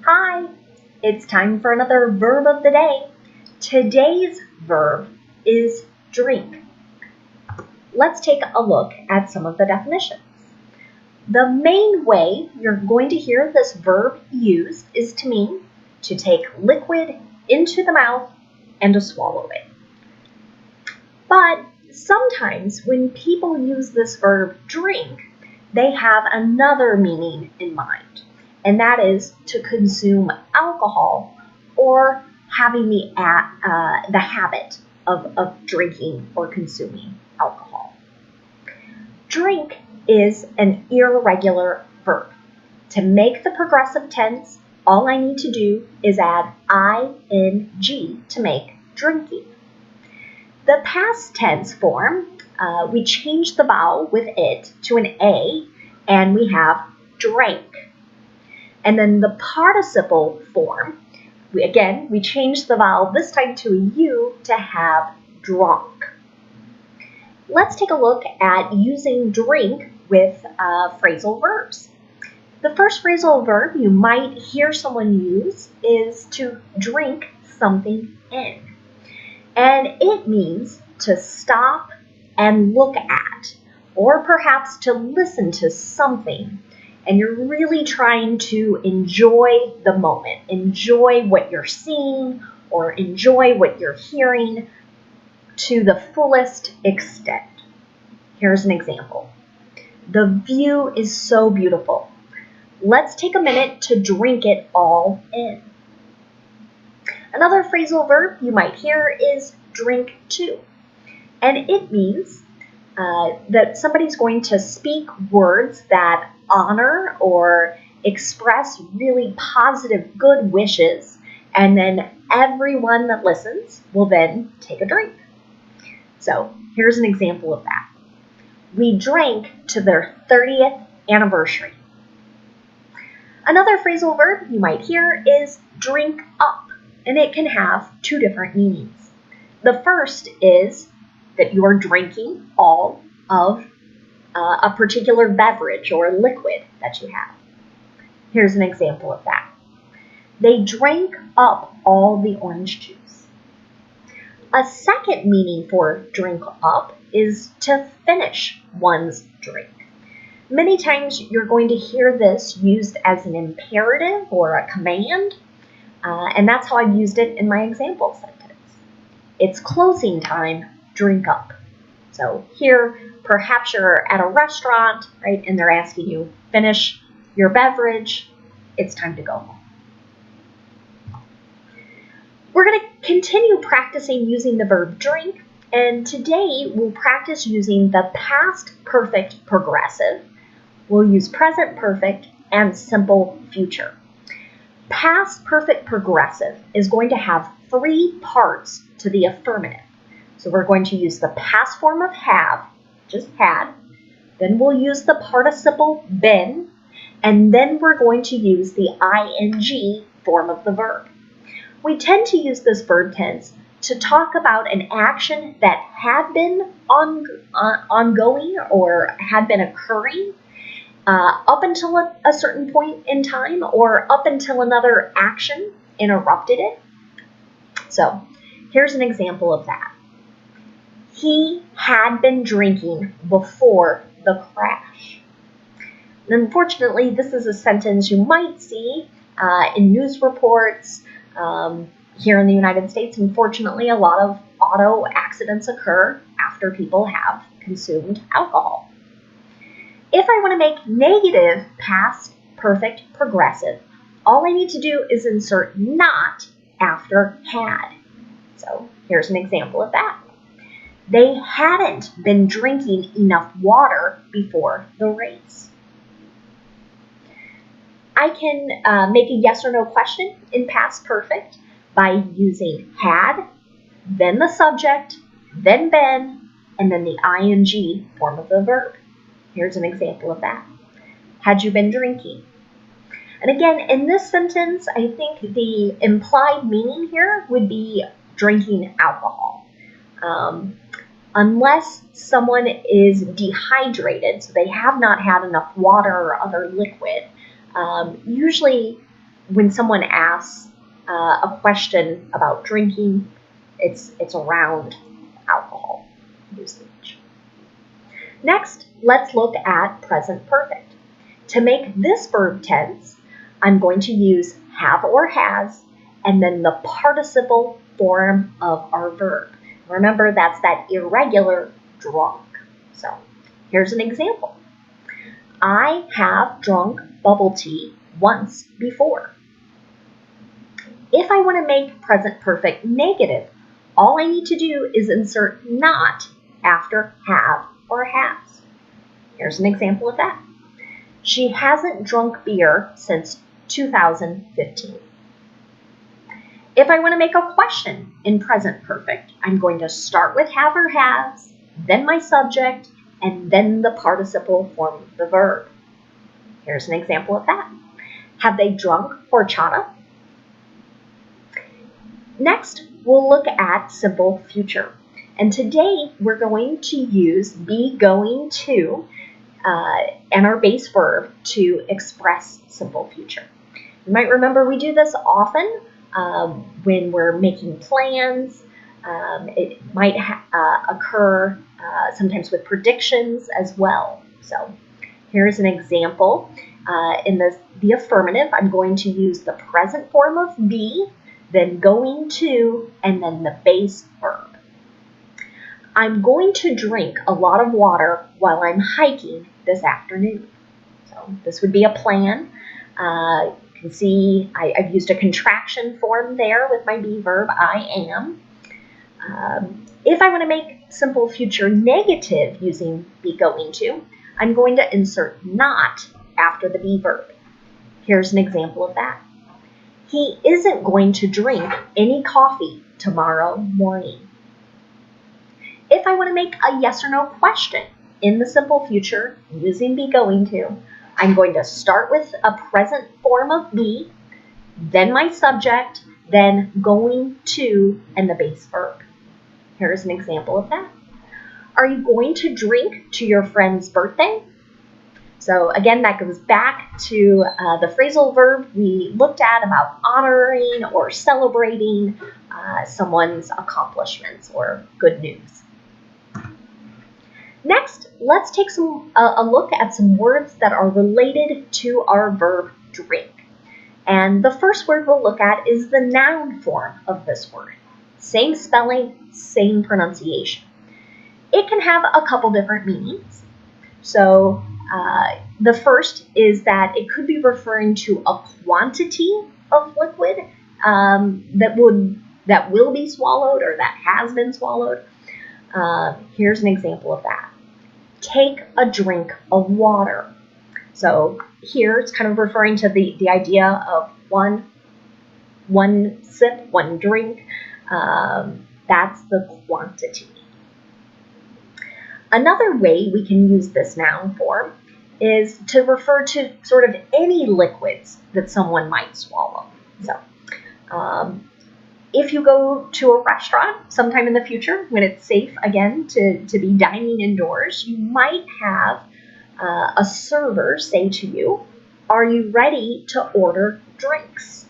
Hi, it's time for another verb of the day. Today's verb is drink. Let's take a look at some of the definitions. The main way you're going to hear this verb used is to mean to take liquid into the mouth and to swallow it. But sometimes when people use this verb drink, they have another meaning in mind, and that is to consume alcohol or having the habit of drinking or consuming alcohol. Drink is an irregular verb. To make the progressive tense, all I need to do is add ing to make drinking. The past tense form, we change the vowel with it to an A, and we have drank. And then the participle form, we change the vowel this time to a U to have drunk. Let's take a look at using drink with phrasal verbs. The first phrasal verb you might hear someone use is to drink something in. And it means to stop and look at, or perhaps to listen to something. And you're really trying to enjoy the moment, enjoy what you're seeing, or enjoy what you're hearing to the fullest extent. Here's an example. The view is so beautiful. Let's take a minute to drink it all in. Another phrasal verb you might hear is drink to, and it means that somebody's going to speak words that honor or express really positive good wishes, and then everyone that listens will then take a drink. So here's an example of that. We drank to their 30th anniversary. Another phrasal verb you might hear is drink up, and it can have two different meanings. The first is that you are drinking all of a particular beverage or liquid that you have. Here's an example of that. They drank up all the orange juice. A second meaning for drink up is to finish one's drink. Many times you're going to hear this used as an imperative or a command, and that's how I've used it in my example sentence. It's closing time, drink up. So here, perhaps you're at a restaurant, right, and they're asking you, finish your beverage, it's time to go home. We're going to continue practicing using the verb drink, and today we'll practice using the past perfect progressive. We'll use present perfect and simple future. Past perfect progressive is going to have three parts to the affirmative. So we're going to use the past form of have, just had, then we'll use the participle been, and then we're going to use the ing form of the verb. We tend to use this verb tense to talk about an action that had been ongoing or had been occurring up until a certain point in time, or up until another action interrupted it. So here's an example of that. He had been drinking before the crash. And unfortunately, this is a sentence you might see in news reports. Here in the United States, unfortunately, a lot of auto accidents occur after people have consumed alcohol. If I want to make negative past perfect progressive, all I need to do is insert not after had. So here's an example of that. They hadn't been drinking enough water before the race. I can make a yes or no question in past perfect by using had, then the subject, then been, and then the ing form of the verb. Here's an example of that. Had you been drinking? And again, in this sentence, I think the implied meaning here would be drinking alcohol. Unless someone is dehydrated, so they have not had enough water or other liquid, usually when someone asks a question about drinking, it's around alcohol usage. Next, let's look at present perfect. To make this verb tense, I'm going to use have or has and then the participle form of our verb. Remember, that's that irregular drunk. So here's an example. I have drunk bubble tea once before. If I want to make present perfect negative, all I need to do is insert not after have or has. Here's an example of that. She hasn't drunk beer since 2015. If I want to make a question in present perfect, I'm going to start with have or has, then my subject, and then the participle form of the verb. Here's an example of that. Have they drunk horchata? Next, we'll look at simple future. And today, we're going to use be going to and our base verb to express simple future. You might remember we do this often when we're making plans. It might occur sometimes with predictions as well. So here's an example. In the affirmative, I'm going to use the present form of be, then going to, and then the base verb. I'm going to drink a lot of water while I'm hiking this afternoon. So this would be a plan. You can see I've used a contraction form there with my be verb, I am. If I want to make simple future negative using be going to, I'm going to insert not after the be verb. Here's an example of that. He isn't going to drink any coffee tomorrow morning. If I want to make a yes or no question in the simple future using be going to, I'm going to start with a present form of be, then my subject, then going to, and the base verb. Here's an example of that. Are you going to drink to your friend's birthday? So again, that goes back to the phrasal verb we looked at about honoring or celebrating someone's accomplishments or good news. Next, let's take a look at some words that are related to our verb drink. And the first word we'll look at is the noun form of this word. Same spelling, same pronunciation. It can have a couple different meanings. So the first is that it could be referring to a quantity of liquid that will be swallowed or that has been swallowed. Here's an example of that. Take a drink of water. So here it's kind of referring to the idea of one sip, one drink. That's the quantity. Another way we can use this noun form is to refer to sort of any liquids that someone might swallow. So if you go to a restaurant sometime in the future when it's safe again to be dining indoors, you might have a server say to you, "Are you ready to order drinks?"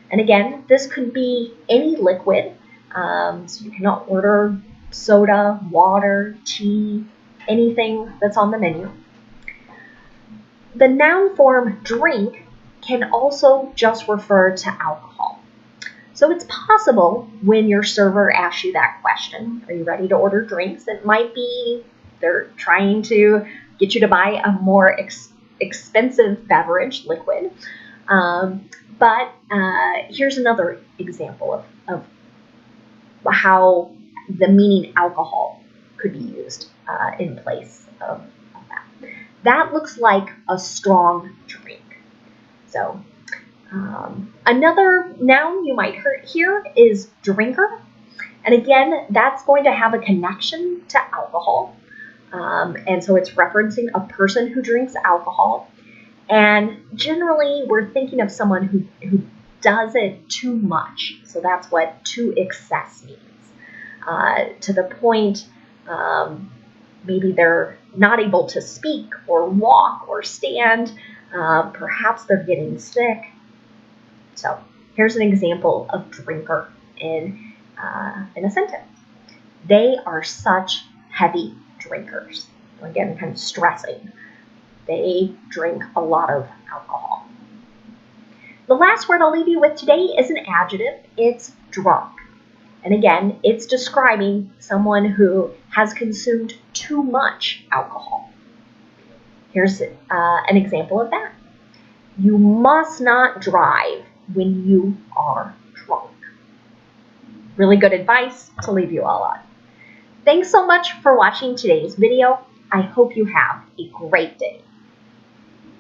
And again, this could be any liquid. So you can order soda, water, tea, anything that's on the menu. The noun form drink can also just refer to alcohol. So it's possible when your server asks you that question, "Are you ready to order drinks?" It might be they're trying to get you to buy a more expensive beverage, liquid. But here's another example of how the meaning alcohol could be used in place of that. That looks like a strong drink. So another noun you might hear is drinker. And again, that's going to have a connection to alcohol. And so it's referencing a person who drinks alcohol. And generally, we're thinking of someone who does it too much. So that's what to excess means. To the point, maybe they're not able to speak or walk or stand. Perhaps they're getting sick. So here's an example of drinker in a sentence. They are such heavy drinkers. Again, kind of stressing. They drink a lot of alcohol. The last word I'll leave you with today is an adjective. It's drunk. And again, it's describing someone who has consumed too much alcohol. Here's an example of that. You must not drive when you are drunk. Really good advice to leave you all on. Thanks so much for watching today's video. I hope you have a great day.